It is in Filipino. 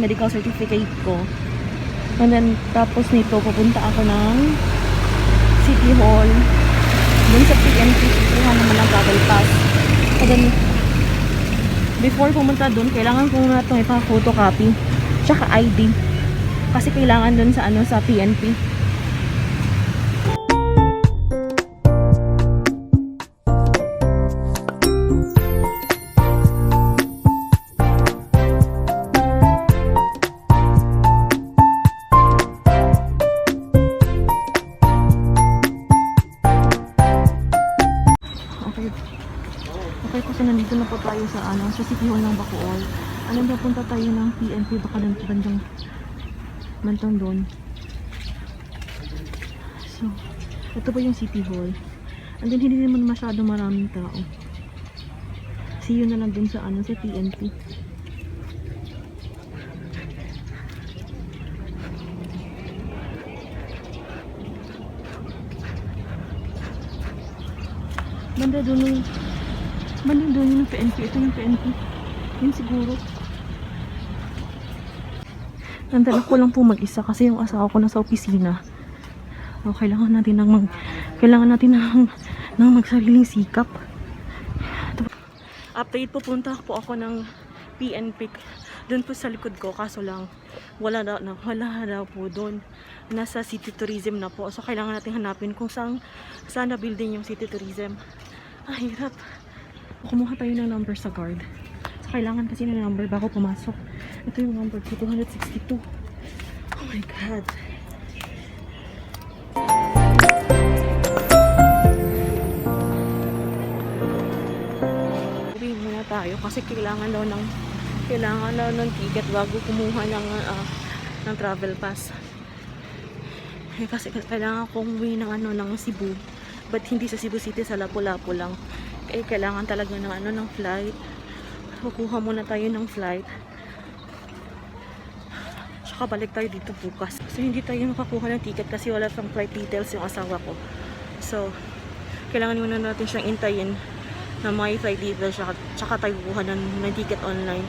medical certificate ko. And then, tapos nito, pupunta ako ng City Hall. Dun sa PNP, kuha naman ang travel pass. And then, before pumunta dun, kailangan ko na itong ipa-photocopy. Tsaka ID. Kasi kailangan dun sa, sa PNP. Okay, kasi nandito na po tayo sa sa City Hall ng Bacoor. Napunta tayo ng PNP, baka bandang doon. So, ito po yung City Hall. And then, hindi naman masyado maraming tao. See you na lang dun sa sa PNP. Banda doon yung PNP. Ito yung PNP. Yun siguro. Nandala ko lang po mag-isa kasi yung asawa ko nasa opisina. So, kailangan natin ng magsariling sikap. Update, pupunta po ako ng PNP doon po sa likod ko, kaso lang wala na po doon. Nasa City Tourism na po. So kailangan natin hanapin kung saan na building yung City Tourism. Hirap. Kumuha tayo ng number sa guard. So, kailangan kasi ng number bago pumasok. Ito yung number ko, 262. Oh my God. Uwi muna tayo kasi kailangan daw ng ticket bago kumuha ng travel pass. Kasi kailangan kong uwi ng Cebu. But hindi sa Cebu City, sa Lapu-Lapu lang. Kailangan talaga ng flight. Kukuha muna tayo ng flight. Tsaka balik tayo dito bukas. So hindi tayo makakuha ng ticket kasi wala pang flight details yung asawa ko. So kailangan muna natin siyang intayin na may flight details, tsaka tayo kukuha ng ticket online.